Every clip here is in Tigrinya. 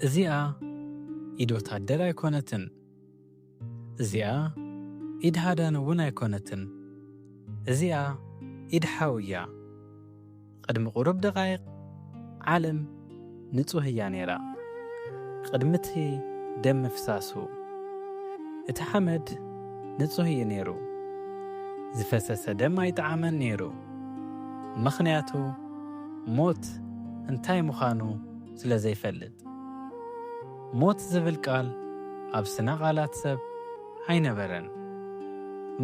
እዚኣ ኢድ ወታደር ኣይኮነትን። እዚኣ ኢድ ሃዳን እውን ኣይኮነትን። እዚኣ ኢድ ሓውያ። ቅድሚ ቁሩብ ደቓይቕ ዓለም ንጹህ እያ ነይራ። ቅድሚቲ ደም ምፍሳሱ እቲ ሓመድ ንጹህ እዩ ነይሩ። ዝፈሰሰ ደም ኣይጠዓመን ነይሩ። ምኽንያቱ ሞት እንታይ ምዃኑ ስለ ዘይፈልጥ። ሞት ዝብል ቃል ኣብ ስነ ቃላት ሰብ ኣይነበረን።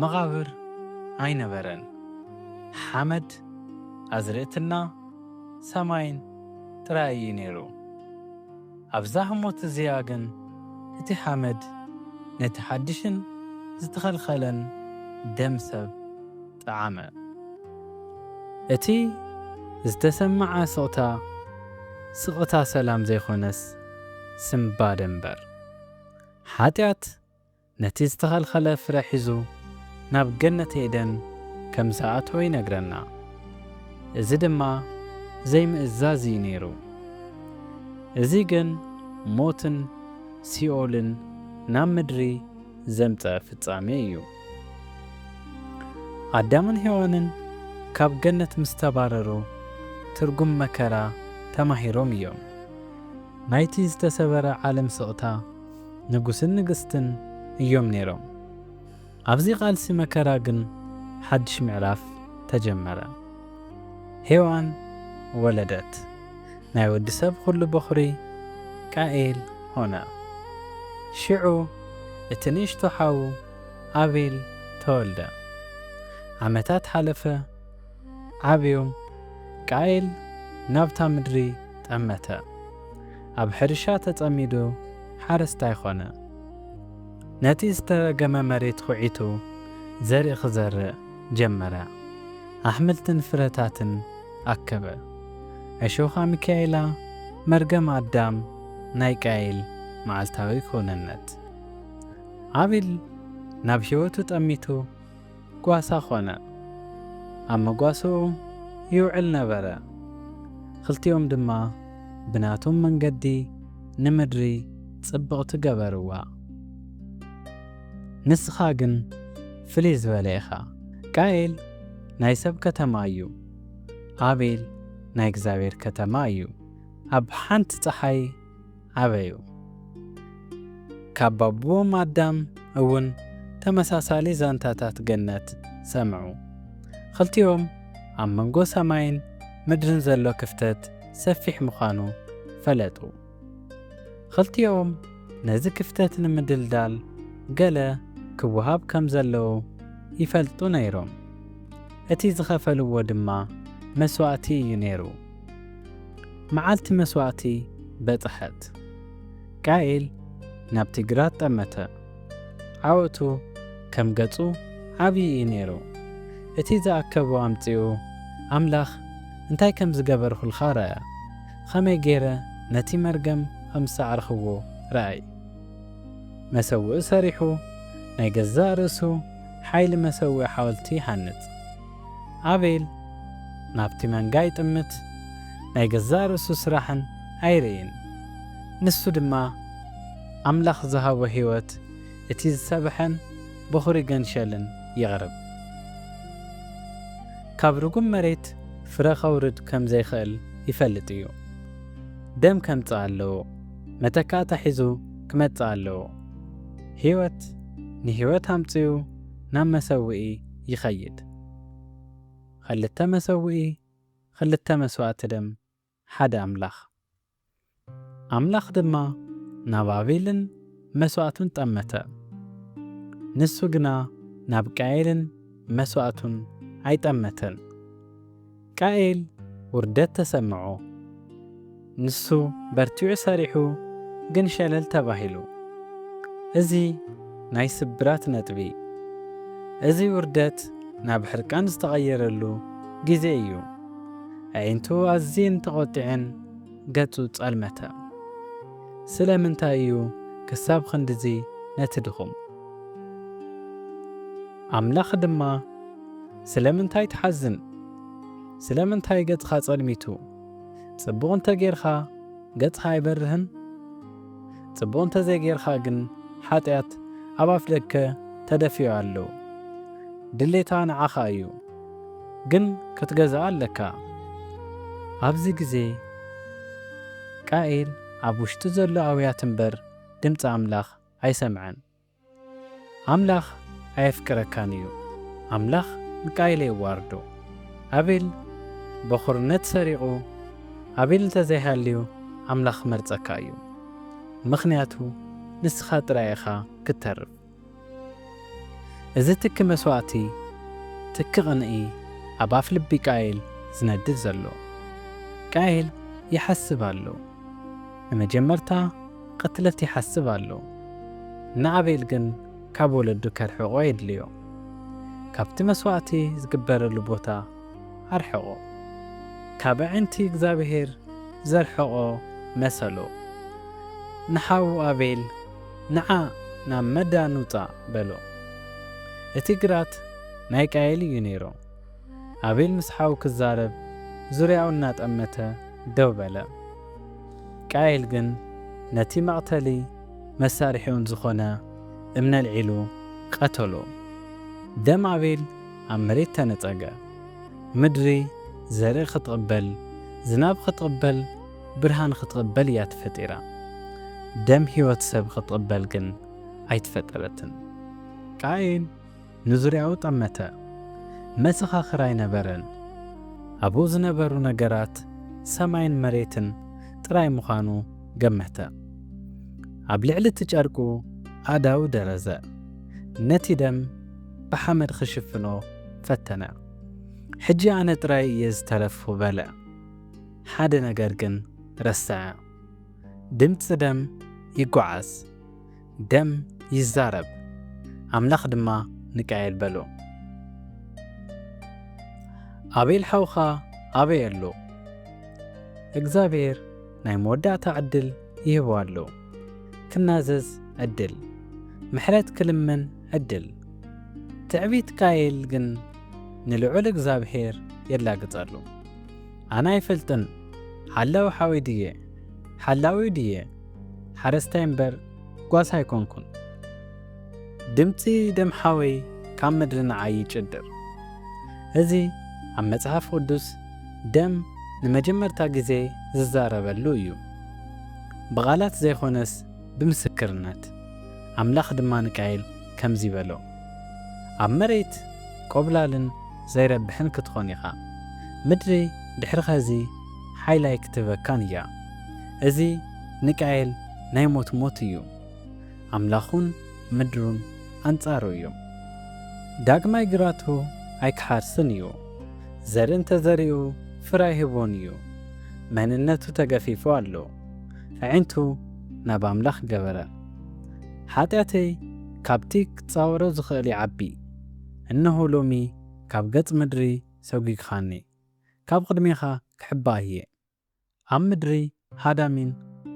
መቓብር ኣይነበረን። ሓመድ ኣዝርእትና ሰማይን ጥራይ እዩ ነይሩ። ኣብዛ ህሞት እዚኣ ግን እቲ ሓመድ ነቲ ሓድሽን ዝተኸልኸለን ደም ሰብ ጠዓመ። እቲ ዝተሰማዓ ስቕታ ሰላም ዘይኾነስ ስምባደ እምበር ሓጢኣት ነቲ ዝተኸልኸለ ፍረ ሒዙ ናብ ገነት ኤደን ከም ዝኣተወ ይነግረና። እዚ ድማ ዘይምእዛዝ እዩ ነይሩ። እዚ ግን ሞትን ሲኦልን ናብ ምድሪ ዘምጽአ ፍጻሜ እዩ። ኣዳምን ሔዋንን ካብ ገነት ምስ ተባረሩ ትርጉም መከራ ተማሂሮም እዮም። ናይቲ ዝተሰበረ ዓለም ስቕታ ንጉስን ንግስትን እዮም ነይሮም። ኣብዚ ቃልሲ መከራ ግን ሓድሽ ምዕራፍ ተጀመረ። ሔዋን ወለደት። ናይ ወዲ ሰብ ኩሉ በኹሪ ቃኤል ሆነ። ሽዑ እቲ ንእሽቶ ሓዉ ኣቤል ተወልደ። ዓመታት ሓለፈ፣ ዓብዮም። ቃኤል ናብታ ምድሪ ጠመተ። ኣብ ሕርሻ ተጸሚዱ ሓረስታይ ኾነ። ነቲ ዝተረገመ መሬት ኹዒቱ ዘርኢ ክዘርእ ጀመረ። ኣሕምልትን ፍረታትን ኣከበ። ዕሾኻ ሚካኤላ መርገም ኣዳም ናይ ቃኤል መዓልታዊ ክውንነት። ኣቤል ናብ ሕይወቱ ጠሚቱ ጓሳ ኾነ። ኣብ መጓስኡ ይውዕል ነበረ። ክልቲኦም ድማ ብናቶም መንገዲ ንምድሪ ጽብቕቲ ገበርዋ። ንስኻ ግን ፍልይ ዝበለ ኢኻ። ቃኤል ናይ ሰብ ከተማ እዩ። ኣቤል ናይ እግዚኣብሔር ከተማ እዩ። ኣብ ሓንቲ ፀሓይ ዓበዩ። ካብ ባቦም ኣዳም እውን ተመሳሳሊ ዛንታታት ገነት ሰምዑ። ክልቲኦም ኣብ መንጎ ሰማይን ምድርን ዘሎ ክፍተት ሰፊሕ ምዃኑ ፈለጡ። ክልቲኦም ነዚ ክፍተት ንምድልዳል ገለ ክወሃብ ከም ዘለዎ ይፈልጡ ነይሮም። እቲ ዝኸፈልዎ ድማ መስዋዕቲ እዩ ነይሩ። መዓልቲ መስዋዕቲ በጽሐት። ቃኤል ናብቲ ግራት ጠመተ። ዓወቱ ከም ገጹ ዓብዪ እዩ ነይሩ። እቲ ዝኣከቦ ኣምፂኡ ኣምላኽ እንታይ ከም ዝገበርኹልካ ረአ። ኸመይ ገይረ ነቲ መርገም ከም ዝሰዕርኽዎ ረአይ። መሰውኢ ሰሪሑ ናይ ገዛእ ርእሱ ሓይሊ መሰውኢ ሓወልቲ ይሓንጽ። ኣቤል ናብቲ መንጋ ይጥምት። ናይ ገዛእ ርእሱ ስራሕን ኣይርኢን። ንሱ ድማ ኣምላኽ ዝሃቦ ሕይወት እቲ ዝሰብሐን በኹሪ ገንሸልን ይቕርብ። ካብ ርጉም መሬት ፍረ ኸውርድ ከም ዘይኽእል ይፈልጥ እዩ። ደም ከምጽእ ኣለዎ። መተካእታ ሒዙ ክመጽእ ኣለዎ። ሕይወት ንሕይወት ኣምፂኡ ናብ መሰውኢ ይኸይድ። ክልተ መሰውኢ፣ ክልተ መስዋዕቲ ደም፣ ሓደ ኣምላኽ። ኣምላኽ ድማ ናብ ኣቤልን መስዋዕቱን ጠመተ። ንሱ ግና ናብ ቃኤልን መስዋዕቱን ኣይጠመተን። ቃኤል ውርደት ተሰምዖ። ንሱ በርቲዑ ሰሪሑ ግን ሸለል ተባሂሉ። እዚ ናይ ስብራት ነጥቢ። እዚ ውርደት ናብ ሕርቃን ዝተቐየረሉ ጊዜ እዩ። ኣዒንቱ ኣዝየን ተቖጢዐን፣ ገጹ ጸልመተ። ስለ ምንታይ እዩ ክሳብ ክንድዚ ነቲ ድኹም? ኣምላኽ ድማ ስለ ምንታይ ትሓዝን? ስለ ምንታይ ገጽኻ ጸልሚቱ? ጽቡቕ እንተ ጌርኻ ገጽኻ ኣይበርህን? ጽቡቕ እንተዘይጌርካ ግን ሓጢኣት ኣብ ኣፍ ደገ ተደፊኡ ኣሎ። ድሌታ ንዓኻ እዩ፣ ግን ክትገዝኣ ኣለካ። ኣብዚ ግዜ ቃኤል ኣብ ውሽጡ ዘሎ ኣውያት እምበር ድምፂ ኣምላኽ ኣይሰምዐን። ኣምላኽ ኣየፍቅረካን እዩ። ኣምላኽ ንቃኤል የዋርዶ። ኣቤል በኹርነት ሰሪቑ ኣቤል እንተዘይሃልዩ ኣምላኽ መርፀካ እዩ። ምኽንያቱ ንስኻ ጥራይ ኢኻ ክትተርፍ። እዚ ትኪ መስዋዕቲ ትኪ ቕንኢ ኣብ ኣፍ ልቢ ቃኤል ዝነድድ ዘሎ። ቃኤል ይሓስብ ኣሎ። ንመጀመርታ ቅትለት ይሓስብ ኣሎ። ንኣቤል ግን ካብ ወለዱ ከርሕቖ የድልዮ። ካብቲ መስዋዕቲ ዝግበረሉ ቦታ ኣርሕቖ። ካብ ኣዕንቲ እግዚኣብሔር ዘርሕቖ መሰሎ። ንሓዉ ኣቤል ንዓ ናብ መዳ ንውፃእ በሎ። እቲ ግራት ናይ ቃኤል እዩ ነይሮ። ኣቤል ምስ ሓዉ ክዛረብ ዙርያኡ እናጠመተ ደው በለ። ቃኤል ግን ነቲ መቕተሊ መሳርሒኡን ዝኾነ እምነ ኣልዒሉ ቀተሎ። ደም ኣቤል ኣብ መሬት ተነጸገ። ምድሪ ዘርኢ ክትቕበል፣ ዝናብ ክትቕበል፣ ብርሃን ክትቕበል እያ ተፈጢራ። ደም ሕይወት ሰብ ክትቕበል ግን ኣይትፈጠረትን። ቃኤል ንዙርያኡ ጠመተ። መሰኻኽር ኣይነበረን። ኣብኡ ዝነበሩ ነገራት ሰማይን መሬትን ጥራይ ምዃኑ ገመተ። ኣብ ልዕሊ እቲ ጨርቁ ኣእዳው ደረዘ። ነቲ ደም ብሓመድ ክሽፍኖ ፈተነ። ሕጂ ኣነ ጥራይ እየ ዝተረፍኩ በለ። ሓደ ነገር ግን ረስዐ። ድምፂ ደም ይጓዓዝ፣ ደም ይዛረብ። ኣምላኽ ድማ ንቃኤል በሎ፣ ኣቤል ሓውኻ ኣበይ ኣሎ? እግዚኣብሔር ናይ መወዳእታ ዕድል ይህቦ ኣሎ። ክናዘዝ ዕድል፣ ምሕረት ክልምን ዕድል። ትዕቢት ቃኤል ግን ንልዑል እግዚኣብሔር የላግጸሉ። ኣነ ኣይፈልጥን፣ ሓላዊ ሓዊ ድየ፣ ሓላዊ ድየ፣ ሓረስታይ እምበር ጓሳ ኣይኮንኩን። ድምፂ ደም ሓወይ ካብ ምድሪ ንዓይ ይጭድር። እዚ ኣብ መጽሓፍ ቅዱስ ደም ንመጀመርታ ግዜ ዝዛረበሉ እዩ። ብቓላት ዘይኾነስ ብምስክርነት። ኣምላኽ ድማ ንቃኤል ከምዚ በሎ፣ ኣብ መሬት ቆብላልን ዘይረብሕን ክትኾን ኢኻ። ምድሪ ድሕሪ ኸዚ ሓይላይ ክትበካን እያ። እዚ ንቃኤል ናይ ሞት ሞት እዩ። ኣምላኹን ምድሩን ኣንጻሩ እዮም። ዳግማይ ግራቱ ኣይክሓርስን እዩ። ዘርኢ እንተዘሪኡ ፍረ ይህቦን እዩ። መንነቱ ተገፊፉ ኣሎ። ኣዒንቱ ናብ ኣምላኽ ገበረ። ሓጢኣተይ ካብቲ ክጻወሮ ዝኽእል ይዓቢ። እነሆ ሎሚ ካብ ገጽ ምድሪ ሰጒግኻኒ፣ ካብ ቅድሜኻ ክሕባእ እየ። ኣብ ምድሪ ሃዳሚን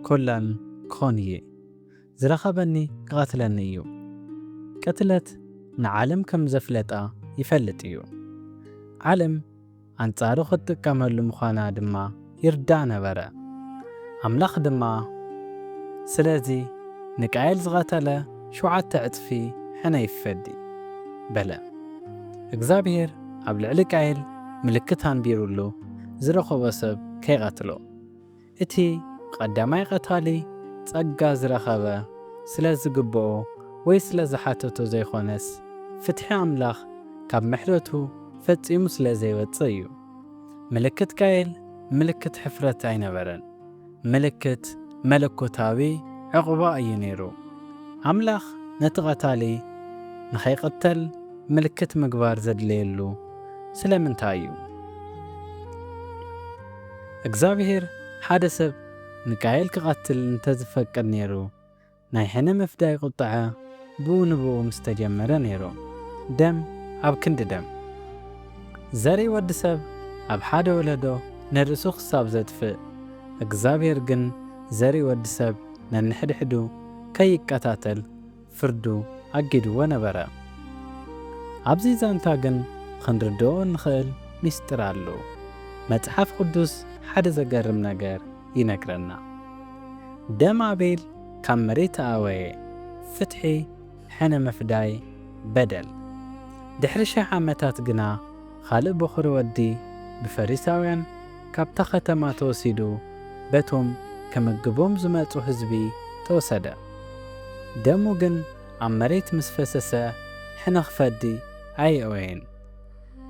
ኰላን ክኾን እየ። ዝረኸበኒ ክቐትለኒ እዩ። ቅትለት ንዓለም ከም ዘፍለጣ ይፈልጥ እዩ። ዓለም ኣንጻሩ ክትጥቀመሉ ምዃና ድማ ይርዳእ ነበረ። ኣምላኽ ድማ ስለዚ ንቃኤል ዝቐተለ 7 እጥፊ ሕነ ይፈዲ በለ። እግዚኣብሔር ኣብ ልዕሊ ቃኤል ምልክት ኣንቢሩሉ ዝረኸቦ ሰብ ከይቐትሎ። እቲ ቀዳማይ ቀታሊ ጸጋ ዝረኸበ ስለ ዝግብኦ ወይ ስለ ዝሓተቶ ዘይኾነስ ፍትሒ ኣምላኽ ካብ ምሕረቱ ፈጺሙ ስለ ዘይወፅእ እዩ። ምልክት ቃኤል ምልክት ሕፍረት ኣይነበረን፣ ምልክት መለኮታዊ ዕቑባ እዩ ነይሩ። ኣምላኽ ነቲ ቐታሊ ንኸይቕተል ምልክት ምግባር ዘድለየሉ ስለምንታይ እዩ? እግዚኣብሔር ሓደ ሰብ ንቃኤል ክቐትል እንተዝፈቅድ ነይሩ ናይ ሕነ መፍዳይ ቁጥዐ ብኡ ንብኡ ምስ ተጀመረ ነይሩ። ደም ኣብ ክንዲ ደም። ዘርኢ ወዲ ሰብ ኣብ ሓደ ወለዶ ነርእሱ ክሳብ ዘጥፍእ፣ እግዚኣብሔር ግን ዘርኢ ወዲ ሰብ ነንሕድሕዱ ከይቀታተል ፍርዱ ኣጊድዎ ነበረ። ኣብዚ ዛንታ ግን ክንርድኦ እንኽእል ምስጢር ኣሎ። መጽሓፍ ቅዱስ ሓደ ዘገርም ነገር ይነግረና። ደም ኣቤል ካብ መሬት ኣወየ ፍትሒ ሕነ መፍዳይ በደል ድሕሪ 1000 ዓመታት ግና ካልእ በኹሪ ወዲ ብፈሪሳውያን ካብታ ከተማ ተወሲዱ በቶም ከመግቦም ዝመጹ ህዝቢ ተወሰደ። ደሙ ግን ኣብ መሬት ምስ ፈሰሰ ሕነ ክፈዲ ኣይወየን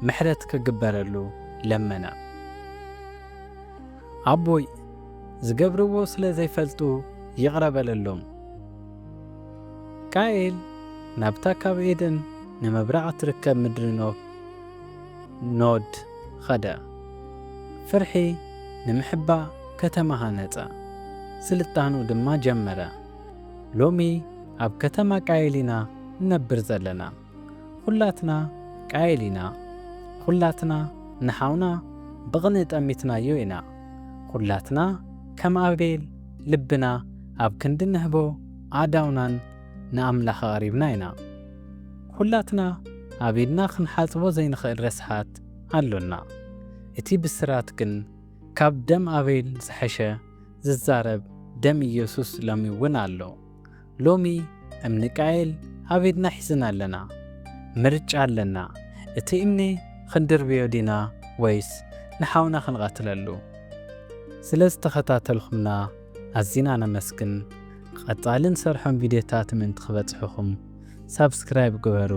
ምሕረት ክግበረሉ ለመነ። ኣቦይ ዝገብርዎ ስለ ዘይፈልጡ ይቕረበለሎም። ቃኤል ናብታ ካብ ኤደን ንምብራቕ ትርከብ ምድሪ ኖድ ኸደ። ፍርሒ ንምሕባእ ከተማ ሃነጸ፣ ስልጣኑ ድማ ጀመረ። ሎሚ ኣብ ከተማ ቃኤል ኢና ንነብር ዘለና። ኩላትና ቃኤል ኢና። ኩላትና ንሓውና ብቕኒ ጠሚትናዮ ኢና። ኩላትና ከም ኣቤል ልብና ኣብ ክንዲ ንህቦ ኣዳውናን ንኣምላኽ ኣቕሪብና ኢና። ኩላትና ኣብ ኢድና ክንሓጽቦ ዘይንኽእል ረስሓት ኣሎና። እቲ ብስራት ግን ካብ ደም ኣቤል ዝሐሸ ዝዛረብ ደም ኢየሱስ ሎሚ እውን ኣሎ። ሎሚ እምኒ ቃኤል ኣብ ኢድና ሒዝና ኣለና። ምርጫ ኣለና። እቲ እምኒ ክንድርብዮ ዲና ወይስ ንሓውና ክንቐትለሉ? ስለ ዝተኸታተልኹምና ኣዚና ነመስግን። ቀጻልን ሰርሖም ቪድዮታት ምእንቲ ክበጽሑኹም ሳብስክራይብ ግበሩ።